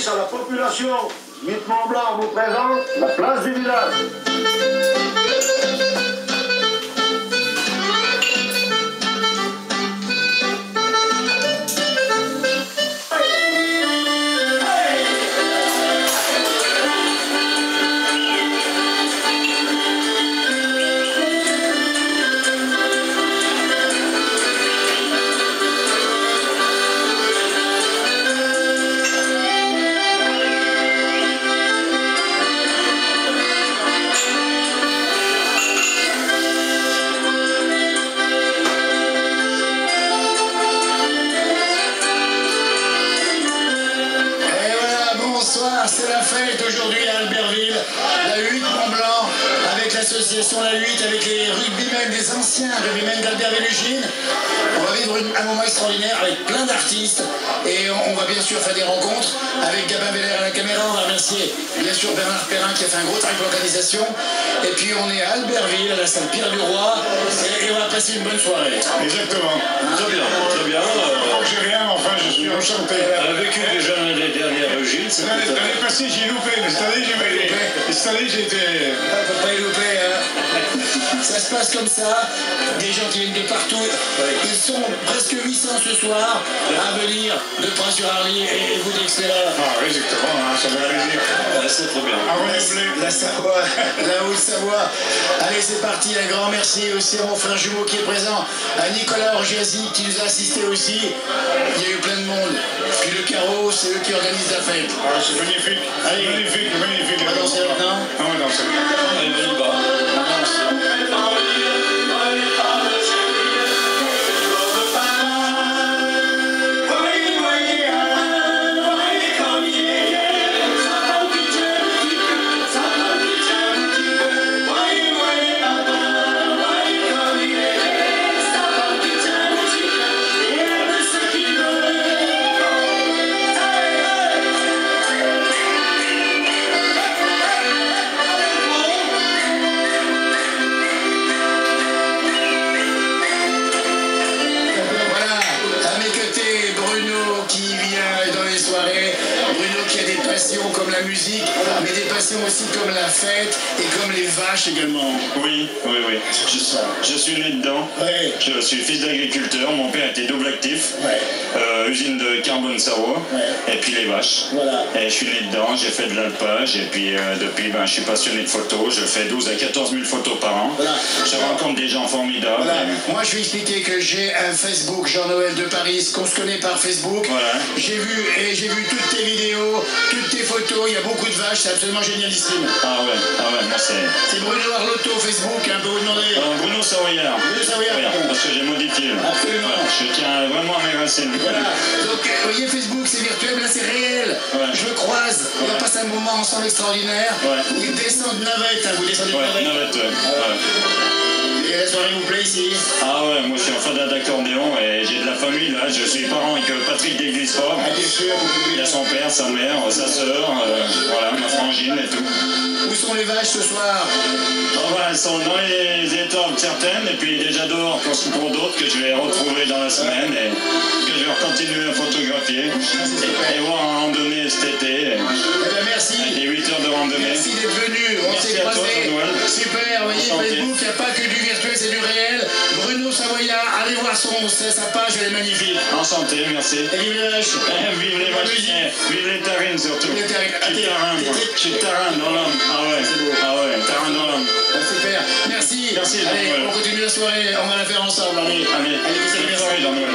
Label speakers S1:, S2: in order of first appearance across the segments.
S1: service à la population, Mythe Mont-Blanc vous présente la place du village.
S2: C'est la fête aujourd'hui à Albertville, la 8 Mont-Blanc, avec l'association La 8, avec les rugbymen, des anciens rugbymen d'Albertville-Lugine. On va vivre un moment extraordinaire avec plein d'artistes et on va bien sûr faire des rencontres avec Gabin Beller à la caméra. On va remercier bien sûr Bernard Perrin qui a fait un gros travail de localisation. Et puis on est à Albertville, à la salle Pierre du Roi, et on va passer une bonne soirée.
S3: Exactement. Très bien, très bien. J'ai rien, enfin je suis enchanté. On a vécu déjà l'année dernière Gilles. L'année passée j'ai loupé, mais cette année j'ai été...
S2: On peut pas y louper, hein. Ça se passe comme ça, des gens qui viennent de partout. Ils sont presque 800 ce soir à venir de Pras-sur-Arly et vous d'Extérieur.
S3: Ah oui, exactement, hein, ça va plaisir.
S4: C'est trop bien.
S2: La Savoie, la Haute-Savoie. Allez, c'est parti, un grand merci aussi à mon frère jumeau qui est présent, à Nicolas Orgiasi qui nous a assisté aussi. Il y a eu plein de monde. Puis le carreau, c'est eux qui organisent la fête.
S3: Ah, c'est magnifique.
S2: Allez.
S3: Magnifique, magnifique.
S2: On va danser maintenant.
S3: Ah, on va danser.
S4: Allez, on y va.
S2: Comme la musique, mais des passions aussi comme la fête et comme les vaches également.
S4: Oui, oui, oui. Je suis né dedans.
S2: Ouais.
S4: Je suis fils d'agriculteur. Mon père était double actif.
S2: Ouais.
S4: Usine de carbone Savoie.
S2: Ouais.
S4: Et puis les vaches.
S2: Voilà.
S4: Et je suis né dedans. J'ai fait de l'alpage. Et puis depuis, je suis passionné de photos. Je fais 12 à 14 000 photos par an.
S2: Voilà.
S4: Je rencontre des gens formidables.
S2: Voilà. Moi, je vais expliquer que j'ai un Facebook Jean-Noël de Paris, qu'on se connaît par Facebook.
S4: Voilà.
S2: J'ai vu toutes tes vidéos, toutes tes photos. Il y a beaucoup de vaches. C'est absolument génialissime.
S4: Ah ouais, moi c'est...
S2: C'est Bruno Arlotto, Facebook, un peu vous demander.
S4: Bruno Savoyard.
S2: Bruno Savoyard, pardon.
S4: Parce que j'ai modifié.
S2: Absolument.
S4: Voilà, je tiens vraiment à mes racines.
S2: Voilà. Donc, vous voyez, Facebook, c'est virtuel, mais là, c'est réel.
S4: Ouais.
S2: Je le croise. On va passer un moment ensemble extraordinaire.
S4: Ouais.
S2: Ils descendent de navette, hein. Vous descendez de
S4: Ouais,
S2: navette.
S4: navette, ouais.
S2: Et la soirée vous plaît ici?
S4: Ah ouais, moi je suis un fan d'accordéon et j'ai de la famille là. Je suis parent avec Patrick Desglisfort.
S2: Ah, bien sûr.
S4: Il y a son père, sa mère, sa sœur, voilà, ma frangine et tout.
S2: Où sont les vaches ce soir?
S4: Oh, bah, elles sont dans les étangs certaines et puis déjà dehors pour d'autres que je vais retrouver dans la semaine et que je vais continuer à photographier et voir en randonnée cet été.
S2: Eh bien, merci.
S4: Avec les 8 heures de randonnée.
S2: Merci d'être venu. On
S4: Merci
S2: s'est
S4: à toi,
S2: croisés.
S4: Jean-Noël.
S2: Super. Vous voyez,
S4: Enchanté.
S2: Facebook, il n'y a pas que du virtuel, c'est du réel. Bruno Savoyard, allez voir sa page, elle est magnifique.
S4: Enchanté, merci.
S2: Et vive les vaches.
S4: Vive les vaches, vive les tarines surtout.
S2: Les tarines.
S4: Je suis tarin, moi. Je suis tarin dans l'homme. Ah ouais, tarin dans l'homme.
S2: Ah, super. Merci.
S4: Merci,
S2: Allez,
S4: Jean-Noël.
S2: on continue la soirée. On va la faire ensemble. Allez,
S4: Allez, bonne soirée, Jean-Noël.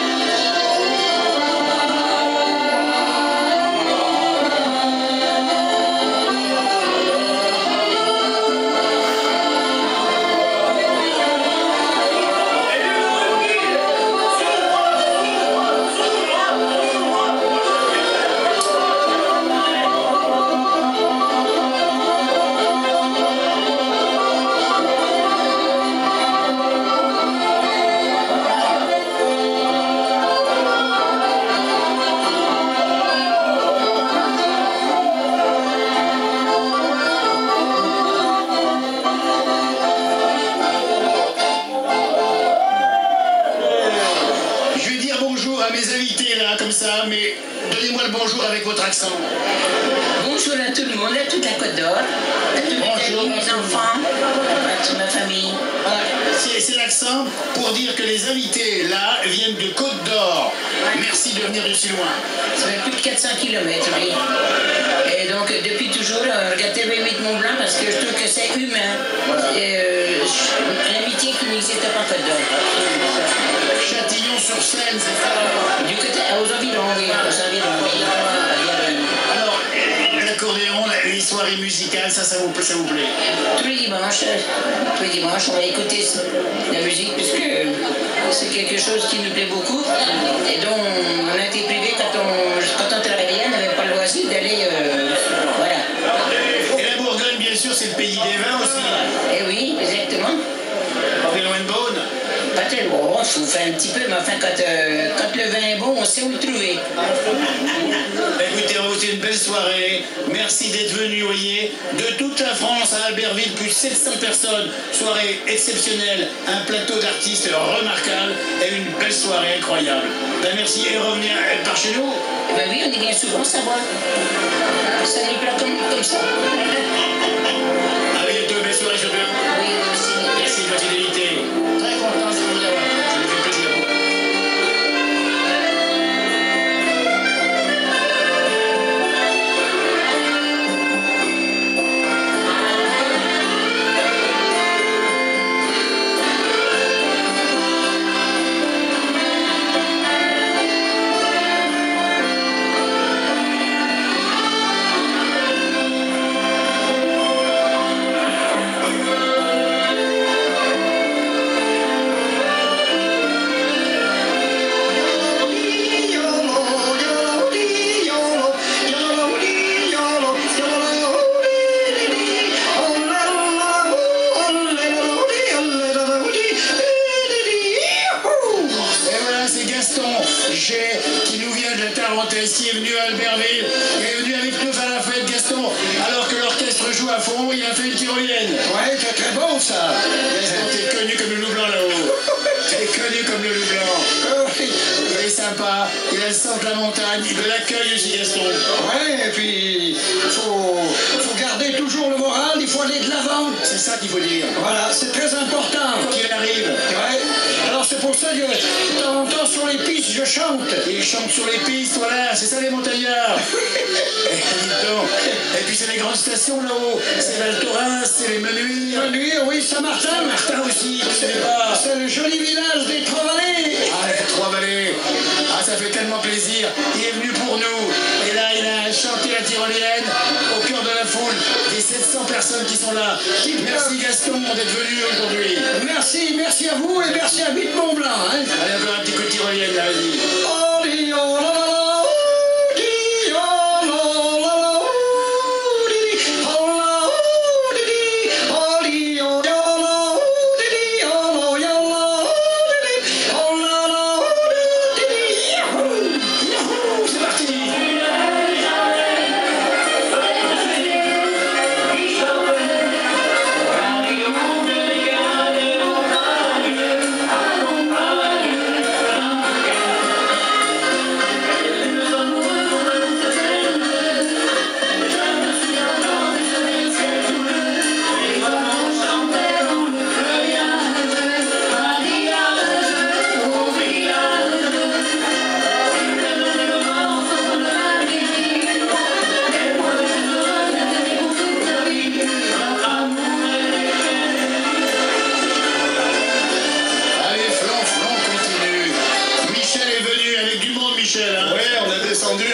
S2: mes invités là, comme ça, mais donnez-moi le bonjour avec votre accent.
S5: bonjour à tout le monde, à toute la Côte d'Or, à tous mes amis, mes enfants, à toute ma famille.
S2: C'est l'accent pour dire que les invités là viennent de Côte d'Or. Merci de venir de si loin.
S5: Ça fait plus de 400 km, oui. Et donc, depuis toujours, regarde TV8 Mont-Blanc parce que je trouve que c'est humain. L'amitié qui n'existe pas en Côte d'Or.
S2: Châtillon-sur-Seine, c'est ça?
S5: Du côté, aux environs, oui. Aux environs, oui.
S2: Alors, l'accordéon, les soirées musicales, ça vous plaît?
S5: Tous les dimanches, on va écouter la musique puisque c'est quelque chose qui nous plaît beaucoup et dont on a été privé quand on travaillait, on n'avait pas le loisir d'aller, voilà.
S2: Et la Bourgogne, bien sûr, c'est le pays des vins aussi.
S5: Eh oui, exactement.
S2: Pas loin de Beaune.
S5: Pas très bon, il faut faire un petit peu, mais enfin, quand le vin est bon, on sait où le trouver.
S2: Écoutez, on vous fait une belle soirée. Merci d'être venus, voyez. De toute la France à Albertville, plus de 700 personnes. Soirée exceptionnelle, un plateau d'artistes remarquable et une belle soirée incroyable. Ben, merci et revenez par chez nous.
S5: Ben oui, on y vient souvent, ça va. Ça nous plaît comme ça.
S2: À bientôt, belle soirée, je peux.
S5: Oui, aussi.
S2: Merci de votre fidélité. Très content de vous avoir. Ça nous fait plaisir. Qui nous vient de la Tarentaise, qui est venu à Albertville, il est venu avec nous faire la fête, Gaston, alors que l'orchestre joue à fond, il a fait une tyrolienne.
S6: Ouais, c'est très bon ça.
S2: Gaston, t'es connu comme le loup blanc là-haut. T'es connu comme le loup blanc. Il est sympa, il a le sens de la montagne, il veut l'accueil aussi, Gaston.
S6: Ouais, et puis faut garder toujours le moral, il faut aller de l'avant.
S2: C'est ça qu'il faut dire.
S6: Voilà, c'est très important.
S2: Qu'il arrive.
S6: Ouais. Alors c'est pour ça que de temps en temps sur les pistes je chante.
S2: Il chante sur les pistes, voilà, c'est ça les montagnards. Et puis c'est les grandes stations là-haut, c'est Val Thorens, c'est les Menuires.
S6: Menuires, oui, Saint-Martin.
S2: Martin aussi, vous savez pas.
S6: C'est le joli village des Trois-Vallées.
S2: Ah, les Trois-Vallées. Ah, ça fait tellement plaisir. Il est venu pour nous. Et là, il a chanté la tyrolienne au cœur de la foule. Des 700 personnes qui sont là. Merci Gaston d'être venu aujourd'hui.
S6: Merci à vous et merci à Vite Mont-Blanc. Hein.
S2: Allez, encore un petit coup de tyrolienne là, vas-y.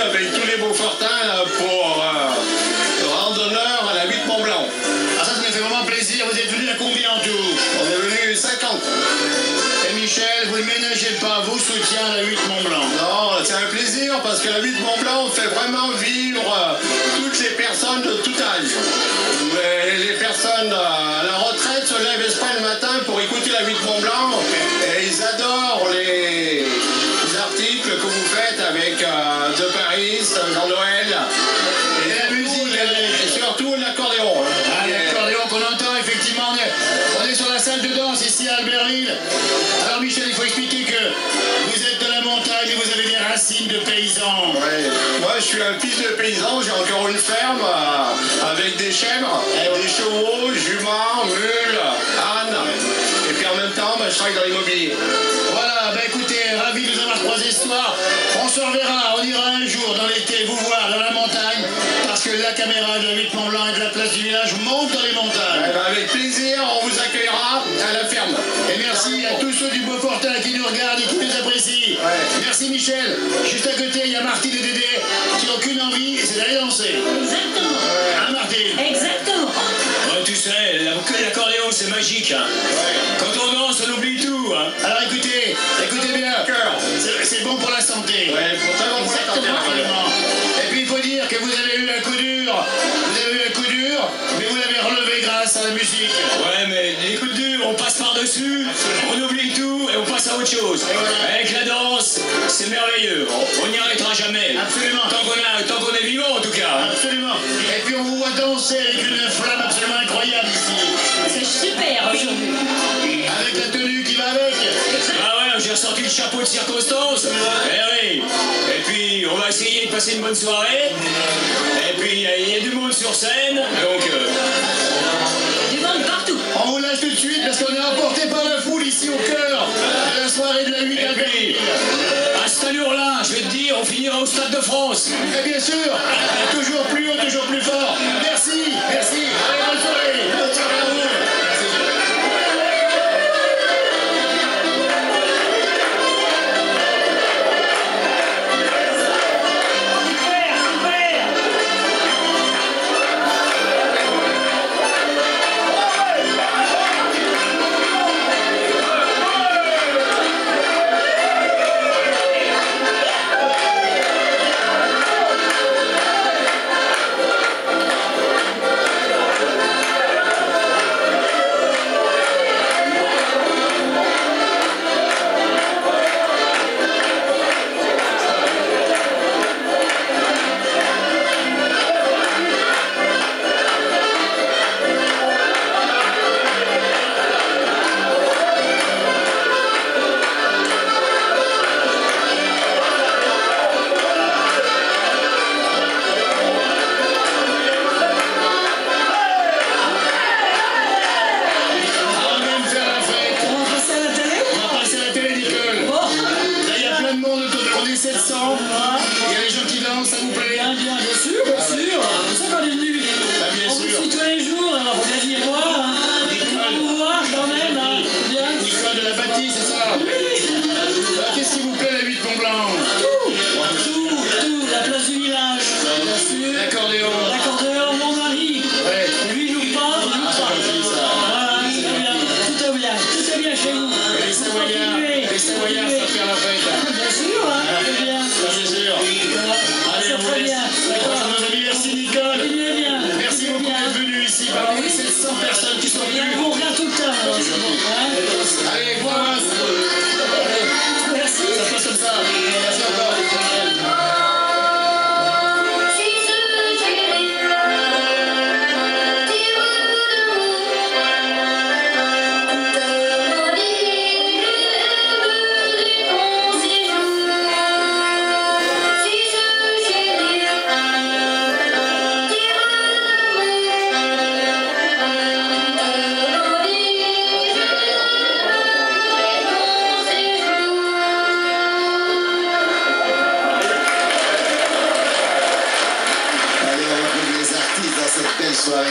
S1: Avec tous les Beaufortins pour rendre honneur à la 8 Mont-Blanc.
S2: Ah, ça me fait vraiment plaisir. Vous êtes venus à combien en tout?
S1: On est venu 50.
S2: Et Michel, vous ne ménagez pas vos soutiens à la 8 Mont-Blanc.
S1: Non, c'est un plaisir parce que la 8 Mont-Blanc fait vraiment vivre toutes les personnes de tout âge. Mais les personnes à la retraite se lèvent exprès le matin pour écouter la 8 Mont-Blanc et ils adorent les articles que vous faites avec The Paris, Jean-Noël
S2: Et la musique,
S1: et surtout l'accordéon.
S2: Ah, l'accordéon qu'on entend, effectivement, on est sur la salle de danse ici à Albertville. Alors Michel, il faut expliquer que vous êtes de la montagne et vous avez des racines de paysans.
S1: Ouais. Moi je suis un fils de paysan, j'ai encore une ferme avec des chèvres, des chevaux, juments, mules, ânes. Et puis en même temps, je travaille dans l'immobilier.
S2: Voilà, écoutez, ravi de vous avoir croisé ce soir. On se reverra, on ira un jour dans l'été vous voir dans la montagne, parce que la caméra de la 8 Mont-Blanc et de la place du village monte dans les montagnes.
S1: Avec plaisir, on vous accueillera à la ferme.
S2: Et merci à tous ceux du Beaufortin qui nous regardent et qui nous apprécient. Merci Michel. Juste à côté, il y a Martine et Dédé qui n'ont qu'une envie, c'est d'aller danser.
S7: Exactement.
S2: Hein Martine?
S7: Exactement.
S8: Ouais, tu sais, l'accordéon c'est magique. Hein. Quand on danse, on oublie tout. Hein.
S2: Alors écoutez bien. C'est bon pour la santé.
S1: Ouais, totalement pour la santé.
S2: Et puis il faut dire que vous avez eu un coup dur. Mais vous l'avez relevé grâce à la musique.
S8: Ouais, mais les coups durs, on passe par-dessus, on oublie tout et on passe à autre chose. Avec la danse, c'est merveilleux. On n'y arrêtera jamais.
S2: Absolument.
S8: Tant qu'on est vivant, en tout cas.
S2: Absolument. Et puis on vous voit danser avec une flamme absolument incroyable ici.
S7: C'est super aujourd'hui.
S2: Avec la tenue qui va avec.
S8: Ah ouais, j'ai ressorti le chapeau de circonstance. Eh oui. Et puis, on va essayer de passer une bonne soirée. Et puis, il y a du monde sur scène. Donc,
S7: Du monde partout.
S2: On vous lâche tout de suite parce qu'on est emporté par la foule ici au cœur de la soirée de la 8
S8: et puis, à cette allure-là, je vais te dire, on finira au Stade de France.
S2: Et bien sûr, toujours plus haut, toujours plus fort. Merci. Allez, bonne soirée. Bonne soirée à vous.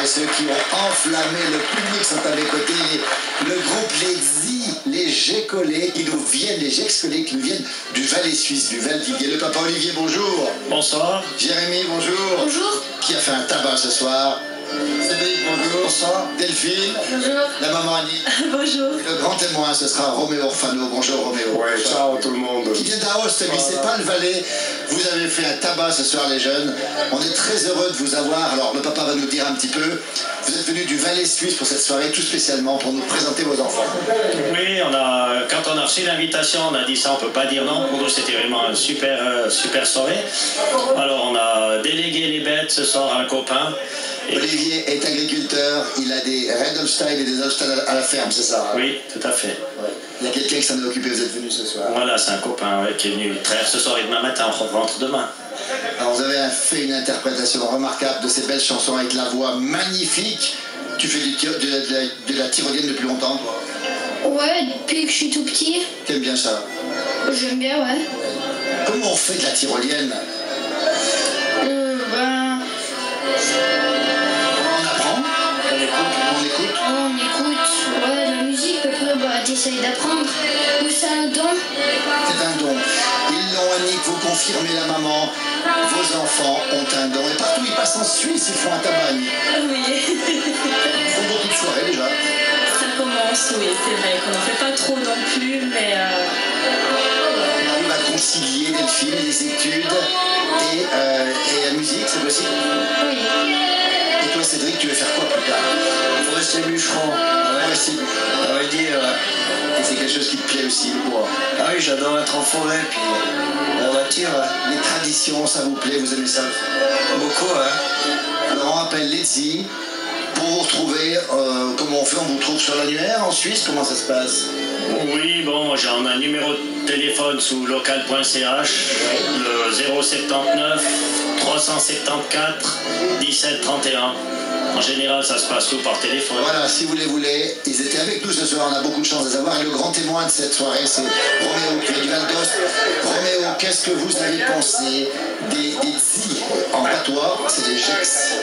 S9: Ceux qui ont enflammé le public sont à mes côtés. Le groupe les G-Collés qui nous viennent, les Gex-Collés qui nous viennent du Valais suisse, du Val d'Ivrier. Le papa Olivier, bonjour.
S10: Bonsoir.
S9: Jérémy, bonjour.
S7: Bonjour.
S9: Qui a fait un tabac ce soir? Cédric, bonjour. Bonsoir. Delphine.
S7: Bonjour.
S9: La maman Annie.
S7: Bonjour.
S9: Le grand témoin, ce sera Roméo Orfano. Bonjour Roméo.
S3: Ouais, ciao tout le monde.
S9: Qui vient d'Aoste, lui, c'est pas le Valais. Vous avez fait un tabac ce soir, les jeunes. On est très heureux de vous avoir. Alors, le papa va nous dire un petit peu. Vous êtes venus du Valais suisse pour cette soirée, tout spécialement, pour nous présenter vos enfants.
S10: Oui, quand on a reçu l'invitation, on a dit ça, on peut pas dire non. Pour nous, c'était vraiment une super soirée. Alors, on a délégué les bêtes ce soir à un copain.
S9: Olivier est agriculteur, il a des Redolstein et des Holstein à la ferme, c'est ça?
S10: Oui, tout à fait.
S9: Ouais. Il y a quelqu'un qui s'en est occupé, vous êtes venu ce soir?
S10: Voilà, c'est un copain qui est venu traire ce soir et demain matin, on rentre demain.
S9: Alors vous avez fait une interprétation remarquable de ces belles chansons avec la voix magnifique. Tu fais de la tyrolienne depuis longtemps, toi?
S11: Ouais, depuis que je suis tout petit.
S9: T'aimes bien ça?
S11: J'aime bien, ouais.
S9: Comment on fait de la tyrolienne? On apprend? On écoute?
S11: On écoute, ouais, la musique, après, t'essayes d'apprendre. Ou c'est un don?
S9: C'est un don. Ils l'ont, Annick, vous confirmez, la maman. Vos enfants ont un don. Et partout, ils passent en Suisse, ils font un tabagne.
S7: Oui.
S9: Ils font beaucoup de soirées, déjà.
S7: Ça commence, oui, c'est vrai qu'on n'en fait pas trop non plus, mais...
S9: On arrive à concilier, Delphine, les études et la musique, c'est possible?
S11: Oui.
S9: Et toi, Cédric, tu veux faire quoi plus tard?
S6: Faut rester bûcheron.
S9: Ouais,
S6: À vrai dire,
S9: et c'est quelque chose qui te plaît aussi, le bois.
S6: ah oui, j'adore être en forêt, puis la voiture,
S9: Les traditions, ça vous plaît, vous aimez ça?
S6: beaucoup, hein.
S9: Alors on appelle Letzi pour vous retrouver. Comment on fait? On vous trouve sur l'annuaire en Suisse? Comment ça se passe?
S10: Oui, bon, moi j'ai un numéro de téléphone sous local.ch, le 079 374 17 31. En général, ça se passe tout par téléphone.
S9: Voilà, si vous les voulez, ils étaient avec nous ce soir, on a beaucoup de chance de les avoir. Et le grand témoin de cette soirée, c'est Roméo qui vient du Val d'Ost. Roméo, qu'est-ce que vous avez pensé des Zi en patois? C'est des Gex.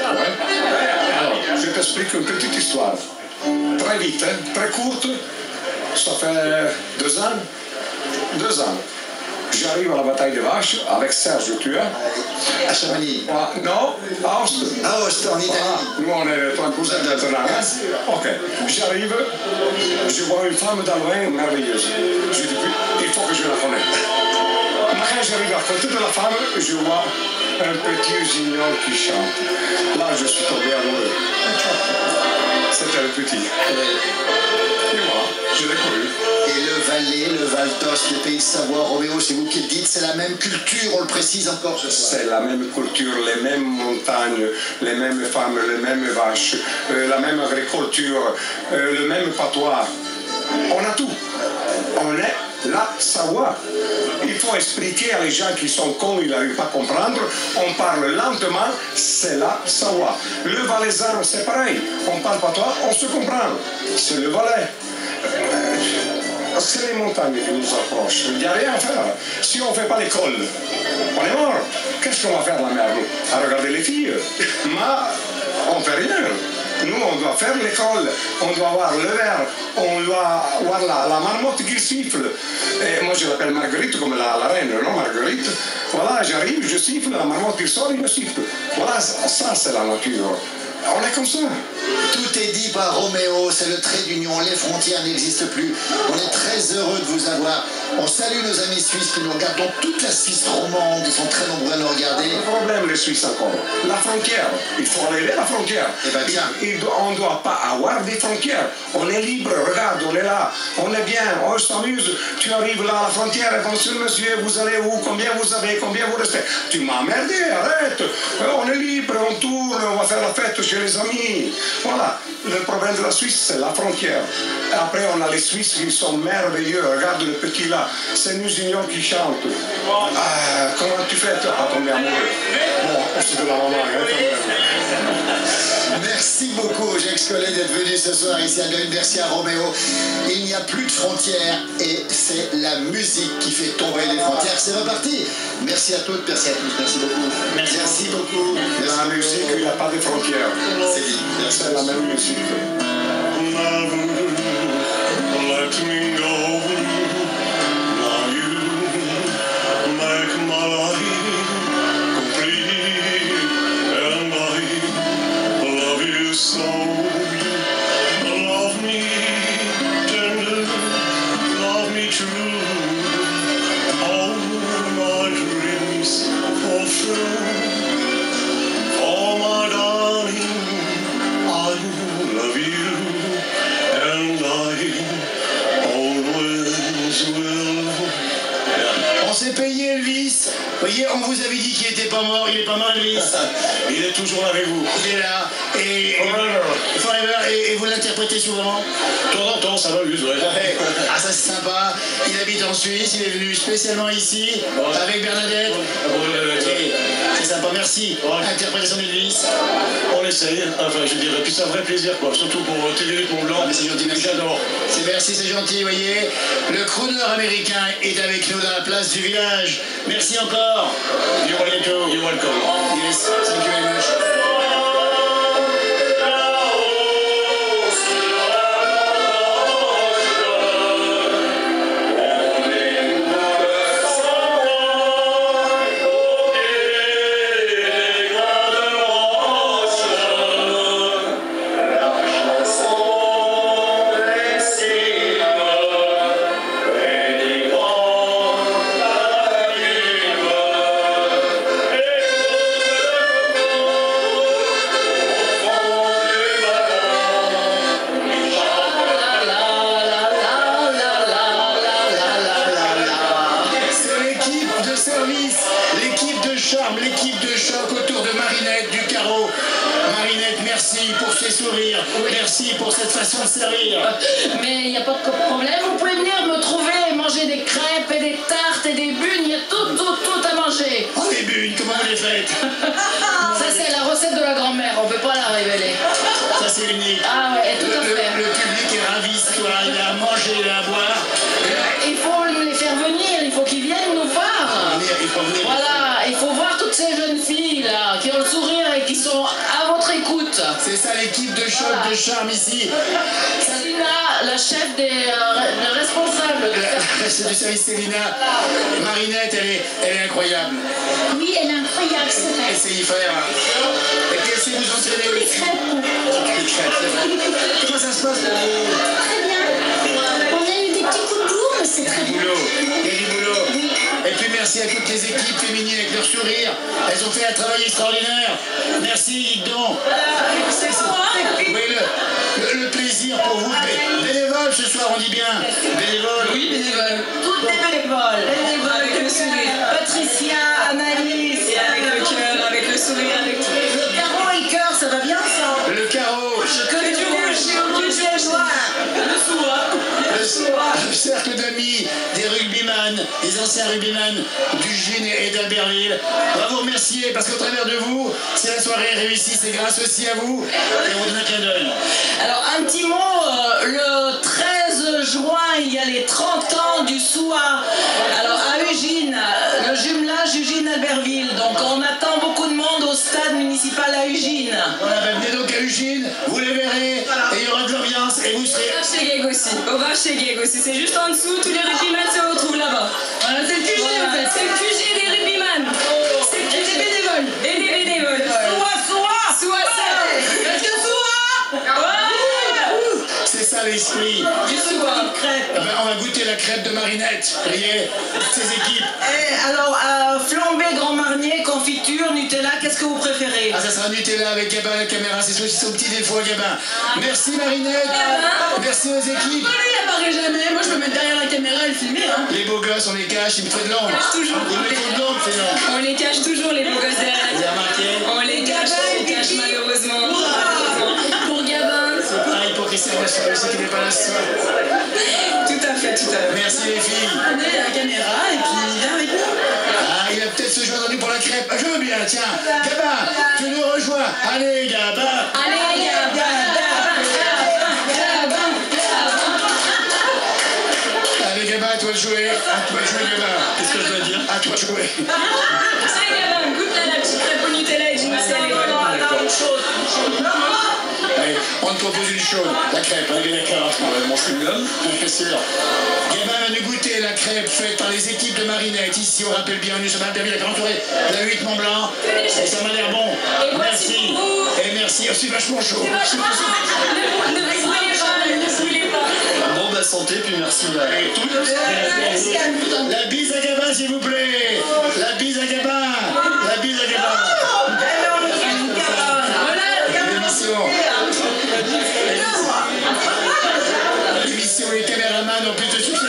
S3: Alors, je t'explique une petite histoire. Très vite, hein, très courte. Ça fait 2 ans. 2 ans. J'arrive à la bataille de Vaches avec Serge de Tueur.
S9: À Chamonix?
S3: Non, à Ost.
S9: À Ost, en Italie.
S3: Nous, on est 3 cousins maintenant. Ok. J'arrive, je vois une femme d'Aloin merveilleuse. Je dis, il faut que je la connaisse. Quand j'arrive à côté de la femme, je vois un petit usignol qui chante. Là, je suis tombé amoureux. C'était le petit. Et voilà, je l'ai connu.
S9: Et le Valais, le Val d'Ost, le pays de Savoie, Roméo, c'est vous qui le dites, c'est la même culture, on le précise encore ce soir.
S3: C'est la même culture, les mêmes montagnes, les mêmes femmes, les mêmes vaches, la même agriculture, le même patois. On a tout. On est la Savoie. Il faut expliquer à les gens qui sont cons, ils n'arrivent pas à comprendre. On parle lentement, c'est la Savoie. Le Valaisan, c'est pareil. On parle patois, on se comprend. C'est le Valais. C'est les montagnes qui nous approchent. Il n'y a rien à faire. Si on ne fait pas l'école, on est mort. Qu'est-ce qu'on va faire la merde? À regarder les filles. Mais on ne fait rien. Nous, on doit faire l'école, on doit avoir le verre, on doit avoir la marmotte qui siffle. Et moi, je l'appelle Marguerite comme la reine, non Marguerite. Voilà, j'arrive, je siffle, la marmotte qui sort, il me siffle. Voilà, ça c'est la nature. On est comme ça.
S9: Tout est dit par Roméo, c'est le trait d'union, les frontières n'existent plus. On est très heureux de vous avoir. On salue nos amis suisses qui nous regardent dans toute la Suisse romande, ils sont très nombreux à nous regarder.
S3: Le problème, les Suisses encore, la frontière. Il faut enlever la frontière.
S9: Eh ben tiens.
S3: On ne doit pas avoir des frontières. On est libre, regarde, on est là, on est bien, on s'amuse. Tu arrives là à la frontière et bonjour monsieur, vous allez où? Combien vous avez? Combien vous restez? Tu m'as emmerdé, arrête. On est libre, on tourne, on va faire la fête chez les amis. Voilà. Le problème de la Suisse, c'est la frontière. Et après, on a les Suisses qui sont merveilleux. Regarde le petit là, c'est Nusignon qui chante. Ah, comment tu fais toi à tomber amoureux? Bon, c'est de la maman,
S9: Merci beaucoup aux Gex-Collés d'être venus ce soir ici à Leuven. Merci à Roméo. Il n'y a plus de frontières et c'est la musique qui fait tomber les frontières. C'est reparti. Merci à toutes, merci à tous. Merci beaucoup. Merci beaucoup. Merci
S3: la musique, il n'y a pas de frontières.
S9: C'est dit.
S3: C'est la même musique.
S4: Let me go. Now you make my life complete, and I love you so. Love me tender, love me true. All my dreams fulfill. Oh my darling, I love you.
S2: pas mort, Elvis.
S8: Il est toujours là avec vous.
S2: Il est là. Et Forever, et vous l'interprétez souvent?
S8: De temps en temps, ça m'amuse, ouais.
S2: Ah, ça c'est sympa. Il habite en Suisse, il est venu spécialement ici, avec Bernadette. C'est sympa, merci. Interprétation d'Elvis.
S8: On essaye, enfin je dirais, puis c'est un vrai plaisir quoi, surtout pour TV8 Mont-Blanc.
S2: Mais c'est gentil, merci.
S8: J'adore.
S2: Merci, c'est gentil, vous voyez. Le crooner américain est avec nous dans la place du village. Merci encore.
S8: You're welcome.
S2: Yes, thank you very much. L'équipe de charme, l'équipe de choc autour de Marinette du carreau. Marinette, merci pour ces sourires, merci pour cette façon de servir.
S5: Mais il n'y a pas de problème, vous pouvez venir me trouver et manger des crêpes et des tartes et des bunes, il y a tout à manger.
S2: Oh les bunes, comment vous les faites?
S5: Ça c'est la recette de la grand-mère, on peut pas la révéler.
S2: Ça c'est unique.
S5: Ah ouais, tout à fait.
S2: Le public est ravi, il a à manger, il a à boire.
S5: Il faut les faire venir, il faut qu'ils viennent nous voir. Voilà, il faut voir toutes ces jeunes filles là, qui ont le sourire et qui sont à votre écoute.
S2: C'est ça l'équipe de choc, de charme ici.
S5: Célina, la chef le responsable.
S2: La chef du service Célina. Marinette, elle est incroyable.
S11: Oui, elle est incroyable, c'est vrai.
S2: Essayez de faire. Et puis essayez de vous entraîner
S11: Les crêpes.
S2: Les crêpes, c'est vrai. Comment ça se passe?
S11: Très bien. On a eu des petits coups de bourre, mais c'est très bien.
S2: Il y a du boulot.
S11: Oui.
S2: Et puis merci à toutes les équipes féminines avec leur sourire. Elles ont fait un travail extraordinaire. Merci, donc.
S5: C'est moi.
S2: Oui, le plaisir pour vous. Bénévole ce soir, on dit bien. Bénévole.
S5: Oui, bénévole. Toutes les bénévoles. Bénévoles avec le sourire. Patricia, Annalise. Et avec le cœur, avec le sourire, avec tout. Le carreau et le cœur, ça va bien ça?
S2: Le carreau.
S5: Que du rouge, que du noir. Le soir.
S2: Le cercle d'amis, des rugbyman, des anciens rugbyman du Gine et d'Albertville. On va vous remercier parce qu'au travers de vous, si la soirée est réussie, c'est grâce aussi à vous. Et on vous donne un clin d'œil.
S5: Alors, un petit mot, le 13 juin, il y a les 30 ans du SOA. Alors, à Ugine, le jumelage Ugine-Albertville. Donc, on attend beaucoup de monde au stade municipal à Ugine.
S2: Voilà, venez donc à Ugine, vous les verrez, et il y aura de l'ambiance, et vous serez...
S7: Chez Geg aussi, au bar chez Geg aussi, c'est juste en dessous, tous les rugbyman se retrouvent là-bas. Voilà, c'est le QG en fait, c'est le QG des rugbyman. C'est le QG des bénévoles. Et des bénévoles. Soit Est-ce que
S2: C'est ça l'esprit.
S5: Du SOA, crêpe.
S2: Ah ben, on va goûter la crêpe de Marinette, vous voyez, ces équipes.
S5: Et alors, flambé Grand Marnier, confiture, Nutella, qu'est-ce que vous préférez?
S2: Ah, ça sera Nutella avec Gabin à la caméra, c'est son petit défaut, Gabin. Merci Marinette, merci aux équipes.
S7: il apparaît jamais, moi je me mets derrière la caméra et le filmer. Hein.
S2: Les beaux gosses, on les cache, il me faut de l'ombre.
S7: Toujours.
S2: Il me faut de l'ombre, c'est non.
S7: On les cache toujours les beaux gosses derrière la
S2: Vous avez remarqué?
S7: On les cache malheureusement. Pour Gabin.
S2: C'est pareil pour Christian Bachar aussi qui n'est pas là ce soir.
S7: Tout à fait.
S2: Merci les filles.
S7: Prenez la caméra et puis viens avec nous.
S2: Ah, il va peut-être se joindre à nous pour la crêpe. Ah, je veux bien, tiens. Gabin, tu nous rejoins. Allez, Gabin.
S7: Allez, Gabin.
S2: Allez, Gabin, à toi de jouer. À toi de jouer, Gabin. Qu'est-ce que je dois dire? À toi de jouer.
S7: Allez, Gabin, goûte la petite crêpe au Nutella et du Nutella.
S2: Allez, on te propose une chaude. La crêpe, on est bien d'accord. On va manger une gomme. Bien sûr. Gabin va nous goûter la crêpe faite par les équipes de Marinette. Ici, on rappelle bien, nous sommes à Albertville, la grande tourée de la 8 Mont-Blanc. Et ça m'a l'air bon. Merci. Et merci. Oh, c'est vachement chaud.
S7: Ne brûlez pas.
S8: Bon bah santé, puis merci.
S2: La bise à Gabin, s'il vous plaît. La bise à Gabin. La bise à Gabin. L'émission, les caméramans ont plus de succès.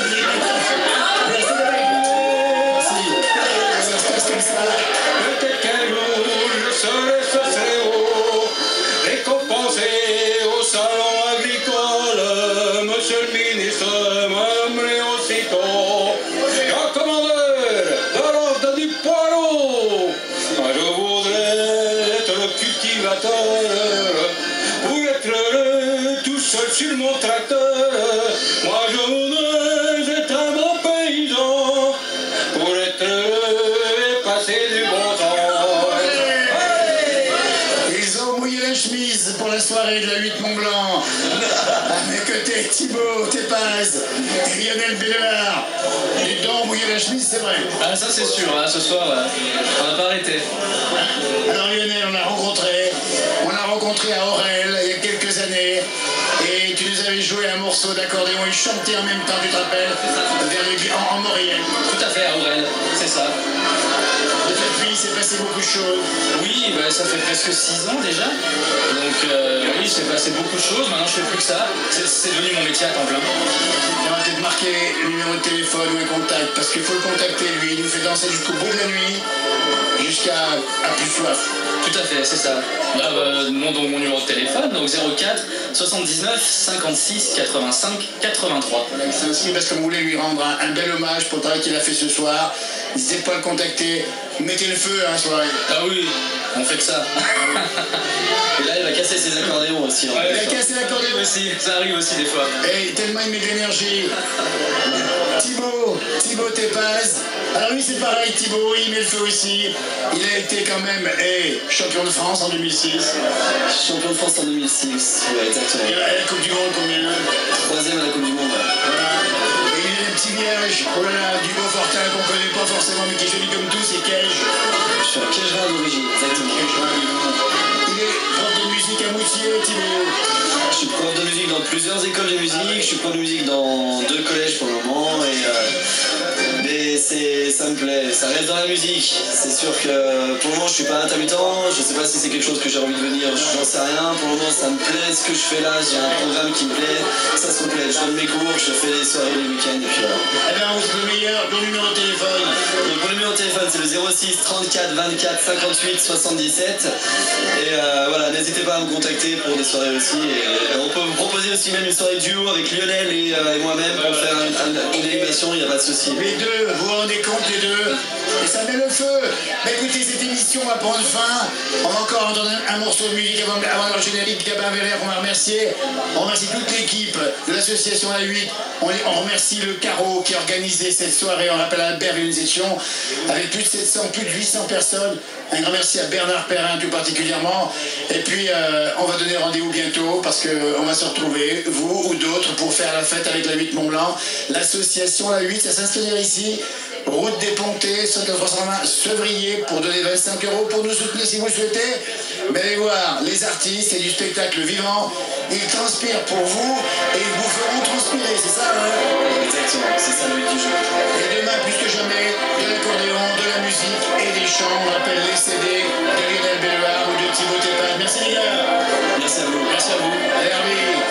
S2: Merci. Ça se passe comme ça. Peut-être que
S3: pour être heureux tout seul sur mon tracteur. Moi je voudrais être un bon paysan pour être heureux et passer du bon temps.
S2: Ils ont mouillé la chemise pour la soirée de la 8 Mont-Blanc. À mes côtés, Thibaut Tépaz et Lionel Béléard. Ils ont mouillé la chemise, c'est vrai.
S12: Ah, ça c'est sûr, hein, ce soir, on n'a pas arrêté.
S2: Alors Lionel, on a rencontré à Aurel il y a quelques années. Et tu nous avais joué un morceau d'accordéon et chanté en même temps, tu te rappelles, en Maurienne.
S12: Tout à fait, à Aurel, c'est ça.
S2: Depuis, il s'est passé beaucoup de choses.
S12: Oui, bah, ça fait presque 6 ans déjà. Donc oui, il s'est passé beaucoup de choses. Maintenant, je fais plus que ça. C'est devenu mon métier à temps plein.
S2: On va peut-être marquer le numéro de téléphone ou un contact, parce qu'il faut le contacter, lui. Il nous fait danser jusqu'au bout de la nuit, jusqu'à plus soif.
S12: Tout à fait, c'est ça. Là, donc mon numéro de téléphone, donc 04 79 56 85 83.
S2: Voilà, c'est ainsi parce qu'on voulait lui rendre un bel hommage pour le travail qu'il a fait ce soir. N'hésitez pas à le contacter. Mettez le feu, hein, soirée.
S12: Ah oui, on fait que ça. Et là, il va casser ses accordéons aussi.
S2: Ouais, il a cassé l'accordéon
S12: aussi, ça arrive aussi des fois.
S2: Et tellement il met de l'énergie. Thibaut Tépaz. Alors lui c'est pareil, Thibaut, il met le feu aussi. Il a été quand même champion de France en 2006.
S13: Champion de France en 2006, ouais, exactement.
S2: Et à la Coupe du Monde combien?
S13: 3e à la Coupe du Monde, ouais.
S2: Voilà. Et il a un petit vierge, oh là là, du Beaufortin qu'on connaît pas forcément mais qui est joli comme tout, c'est Cage.
S13: Je suis un Cagerin d'origine, exactement.
S2: Il est prof de musique à Moutier, Thibaut.
S13: Je suis prof de musique dans plusieurs écoles de musique, je suis prof de musique dans 2 collèges pour le moment mais ça me plaît, ça reste dans la musique. C'est sûr que pour le moment je suis pas intermittent, je sais pas si c'est quelque chose que j'ai envie de venir, j'en sais rien. Pour le moment ça me plaît ce que je fais là, j'ai un programme qui me plaît, ça se complète. Je donne mes cours, je fais les soirées les week-ends et puis voilà.
S2: Eh bien on se le meilleur, ton numéro de téléphone.
S13: Donc mon numéro de téléphone c'est le 06 34 24 58 77 et voilà, n'hésitez pas à me contacter pour des soirées aussi et on peut vous proposer aussi même une soirée duo avec Lionel et moi-même pour faire une animation, il n'y a pas de souci.
S2: Les deux, vous vous rendez compte les deux? Et ça met le feu. Bah écoutez, cette émission va prendre fin. On va encore entendre un morceau de musique avant leur générique. Gabin Vélaire, on va remercier. On remercie toute l'équipe de l'association A8. On remercie le Carreau qui a organisé cette soirée. On rappelle à Albert et nous étions avec plus de 700, plus de 800 personnes. Un grand merci à Bernard Perrin tout particulièrement. Et puis on va donner rendez-vous bientôt parce qu'on va se retrouver, vous ou d'autres, pour faire la fête avec la 8 Mont-Blanc. L'association A8, ça s'inscrire ici. Route des Pontées, 320 Sevrier, pour donner 25 € pour nous soutenir si vous le souhaitez. Mais allez voir, les artistes et du spectacle vivant, ils transpirent pour vous et ils vous feront transpirer, c'est ça, hein?
S13: Exactement, c'est ça le but du jeu.
S2: Et demain, plus que jamais, de l'accordéon, de la musique et des chants. On rappelle les CD de Lionel Béléard ou de Thibaut Tépaz. Merci les gars.
S13: Merci à vous.
S2: Merci à vous. Allez, Hervé.